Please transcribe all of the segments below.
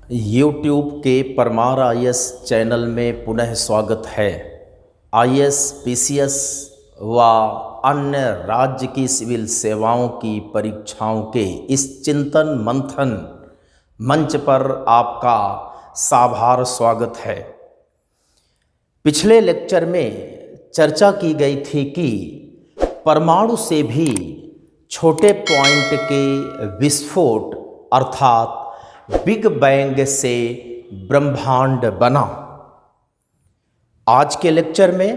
YouTube के Parmar IAS channel में पुनः स्वागत है। आईएएस, पीसीएस व अन्य राज्य की सिविल सेवाओं की परीक्षाओं के इस चिंतन मंथन मंच पर आपका साभार स्वागत है। पिछले लेक्चर में चर्चा की गई थी कि परमाणु से भी छोटे पॉइंट के विस्फोट अर्थात बिग बैंग से ब्रह्मांड बना। आज के लेक्चर में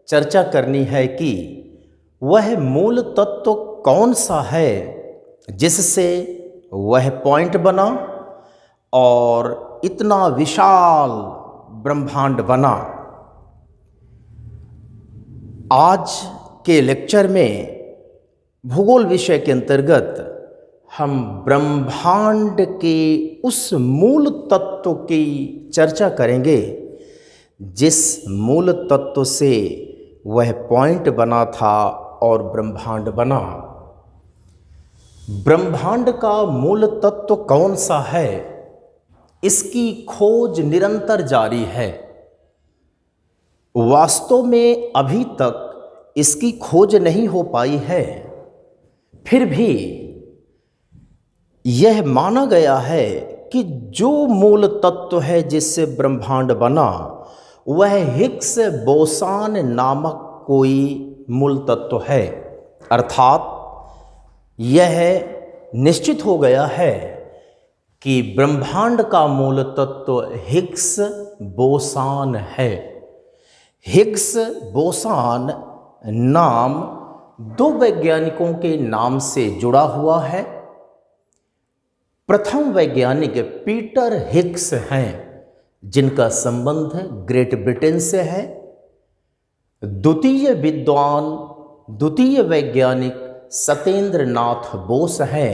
चर्चा करनी है कि वह मूल तत्व कौन सा है जिससे वह पॉइंट बना और इतना विशाल ब्रह्मांड बना। आज के लेक्चर में भूगोल विषय के अंतर्गत हम ब्रह्मांड के उस मूल तत्व की चर्चा करेंगे जिस मूल तत्व से वह पॉइंट बना था और ब्रह्मांड बना। ब्रह्मांड का मूल तत्व कौन सा है, इसकी खोज निरंतर जारी है। वास्तव में अभी तक इसकी खोज नहीं हो पाई है, फिर भी यह माना गया है कि जो मूल तत्व है जिससे ब्रह्मांड बना वह हिग्स बोसान नामक कोई मूल तत्व है। अर्थात यह निश्चित हो गया है कि ब्रह्मांड का मूल तत्व हिग्स बोसान है। हिग्स बोसान नाम दो वैज्ञानिकों के नाम से जुड़ा हुआ है। प्रथम वैज्ञानिक पीटर हिग्स हैं जिनका संबंध ग्रेट ब्रिटेन से है। द्वितीय वैज्ञानिक सत्येंद्र नाथ बोस हैं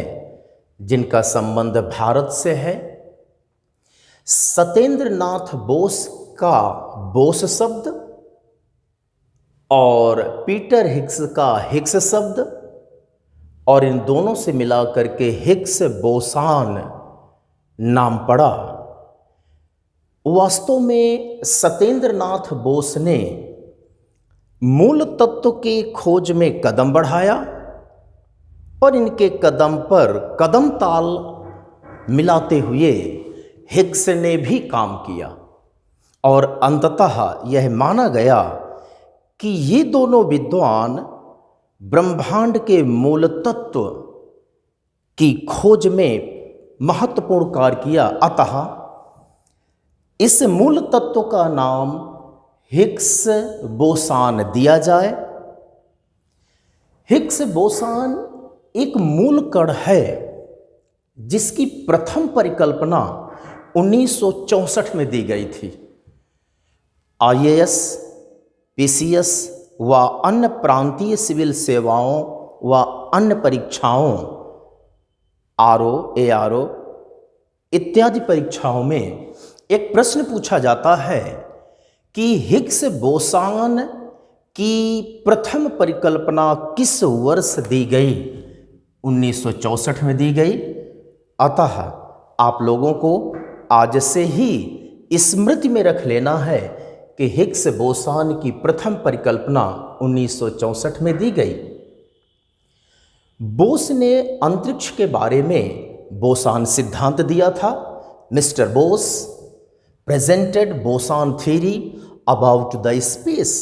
जिनका संबंध भारत से है। सत्येंद्र नाथ बोस का बोस शब्द और पीटर हिग्स का हिग्स शब्द और इन दोनों से मिलाकर के हिग्स बोसान नाम पड़ा। वास्तव में सत्येंद्र नाथ बोस ने मूल तत्व के खोज में कदम बढ़ाया और इनके कदम पर कदम ताल मिलाते हुए हिग्स ने भी काम किया और अंततः यह माना गया कि ये दोनों विद्वान ब्रह्मांड के मूल तत्व की खोज में महत्वपूर्ण कार्य किया। अतः इस मूल तत्व का नाम हिग्स बोसान दिया जाए। हिग्स बोसान एक मूल कण है जिसकी प्रथम परिकल्पना 1964 में दी गई थी। आईएएस, पीसीएस व अन्य प्रांतीय सिविल सेवाओं व अन्य परीक्षाओं आरओ, एआरओ इत्यादि परीक्षाओं में एक प्रश्न पूछा जाता है कि हिग्स बोसान की प्रथम परिकल्पना किस वर्ष दी गई। 1964 में दी गई। अतः आप लोगों को आज से ही स्मृति में रख लेना है कि हिग्स बोसान की प्रथम परिकल्पना 1964 में दी गई। बोस ने अंतरिक्ष के बारे में बोसान सिद्धांत दिया था। Mister Bose presented boson theory about the space.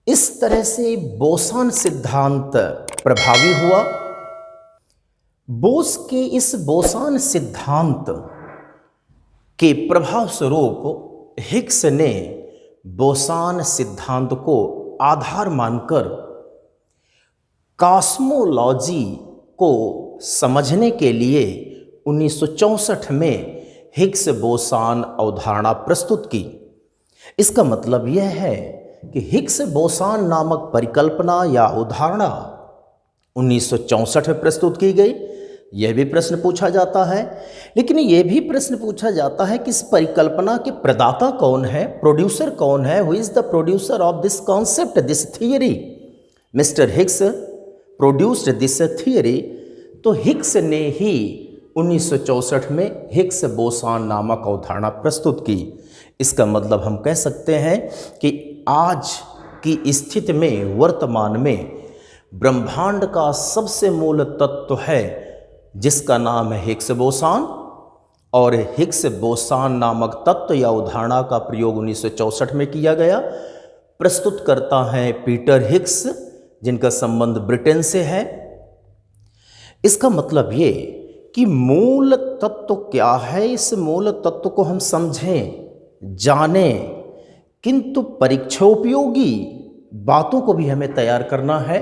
इस तरह से बोसान सिद्धांत प्रभावी हुआ। बोस के इस बोसान सिद्धांत के प्रभाव स्वरूप हिग्स ने बोसान सिद्धांत को आधार मानकर कॉस्मोलॉजी को समझने के लिए 1964 में हिग्स बोसान अवधारणा प्रस्तुत की। इसका मतलब यह है कि हिग्स बोसान नामक परिकल्पना या अवधारणा 1964 में प्रस्तुत की गई। यह भी प्रश्न पूछा जाता है, लेकिन यह भी प्रश्न पूछा जाता है कि इस परिकल्पना के प्रदाता कौन है, प्रोड्यूसर कौन है, who is the producer of this concept, this theory. Mister Higgs produced this theory. तो हिग्स ने ही 1964 में हिग्स बोसॉन नामक अवधारणा प्रस्तुत की। इसका मतलब हम कह सकते हैं कि आज की स्थिति में, वर्तमान में ब्रह्मांड का सबसे मूल तत्व है जिसका नाम है हिग्स बोसॉन, और हिग्स बोसॉन नामक तत्व या अवधारणा का प्रयोग 1964 में किया गया। प्रस्तुत करता है पीटर हिग्स, जिनका संबंध ब्रिटेन से है। इसका मतलब ये कि मूल तत्व क्या है, इस मूल तत्व को हम समझें, जानें, किंतु परीक्षोपयोगी बातों को भी हमें तैयार करना है।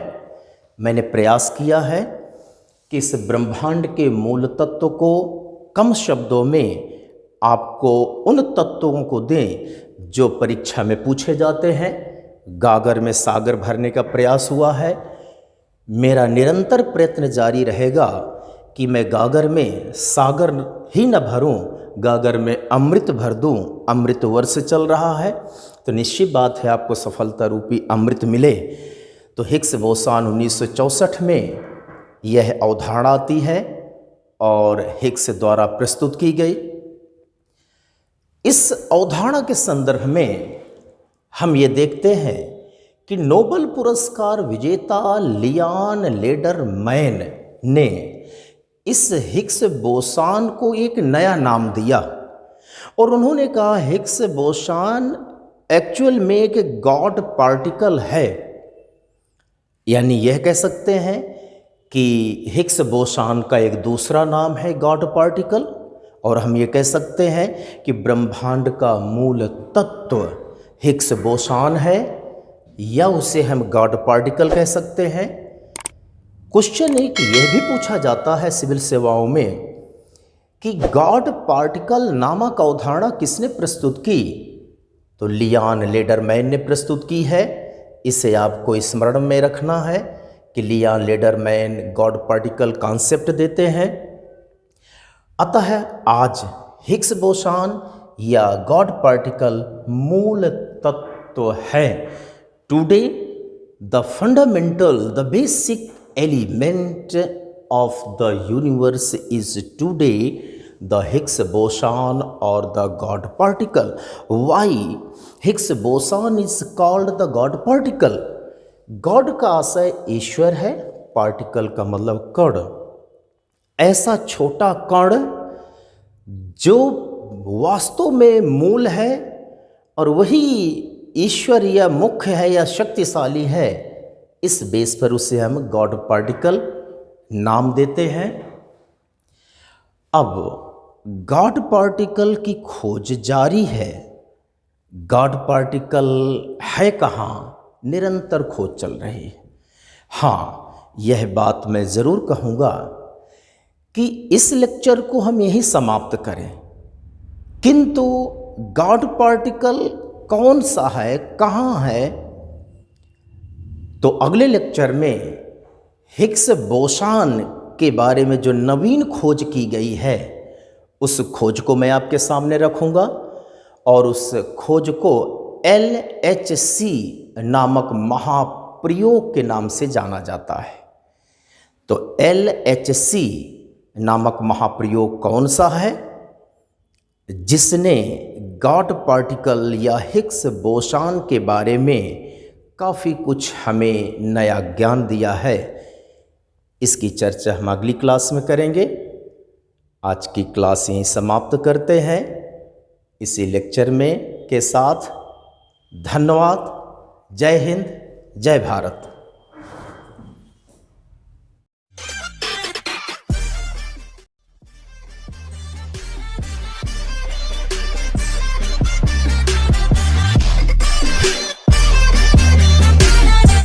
मैंने प्रयास किया है कि इस ब्रह्मांड के मूल तत्व को कम शब्दों में आपको उन तत्वों को दें जो परीक्षा में पूछे जाते हैं। गागर में सागर भरने का प्रयास हुआ है। मेरा निरंतर प्रयत्न जारी रहेगा कि मैं गागर में सागर ही न भरूं, गागर में अमृत भर दूं। अमृत वर्ष चल रहा है तो निश्चित बात है आपको सफलता रूपी अमृत मिले। तो हिग्स बोसॉन 1964 में यह अवधारणा आती है और हिग्स द्वारा प्रस्तुत की गई। इस अवधारणा के संदर्भ में हम ये देखते हैं कि नोबेल पुरस्कार विजेता लियान लेडरमैन ने इस हिग्स बोसॉन को एक नया नाम दिया और उन्होंने कहा हिग्स बोसॉन एक्चुअल में एक गॉड पार्टिकल है। यानी यह कह सकते हैं कि हिग्स बोसॉन का एक दूसरा नाम है गॉड पार्टिकल, और हम ये कह सकते हैं कि ब्रह्मांड का मूल तत्व हिग्स बोसॉन है, या उसे हम गॉड पार्टिकल कह सकते हैं। क्वेश्चन एक यह भी पूछा जाता है सिविल सेवाओं में कि गॉड पार्टिकल नामक अवधारणा किसने प्रस्तुत की? तो लियान लेडरमैन ने प्रस्तुत की है। इसे आपको स्मरण में रखना है कि लियान लेडरमैन गॉड पार्टिकल कॉन्सेप्ट देते हैं। अतः आज हिग्स बोसॉन या गॉड पार्टिकल मूल तत्व है। Today the fundamental, the basic element of the universe is today the Higgs boson or the God particle. Why Higgs boson is called the God particle? God का आशय ईश्वर है, particle का मतलब कण। ऐसा छोटा कण जो वास्तव में मूल है और वही ईश्वर या मुख्य है या शक्तिशाली है, इस बेस पर उसे हम गॉड पार्टिकल नाम देते हैं। अब गॉड पार्टिकल की खोज जारी है। गॉड पार्टिकल है कहाँ, निरंतर खोज चल रही है। हाँ, यह बात मैं ज़रूर कहूँगा कि इस लेक्चर को हम यही समाप्त करें, किंतु गॉड पार्टिकल कौन सा है, कहाँ है, तो अगले लेक्चर में हिग्स बोसॉन के बारे में जो नवीन खोज की गई है उस खोज को मैं आपके सामने रखूंगा, और उस खोज को LHC नामक महाप्रयोग के नाम से जाना जाता है। तो LHC नामक महाप्रयोग कौन सा है, जिसने गॉड पार्टिकल या हिग्स बोसॉन के बारे में काफ़ी कुछ हमें नया ज्ञान दिया है। इसकी चर्चा हम अगली क्लास में करेंगे। आज की क्लास यहीं समाप्त करते हैं इसी लेक्चर में के साथ। धन्यवाद। जय हिंद, जय भारत।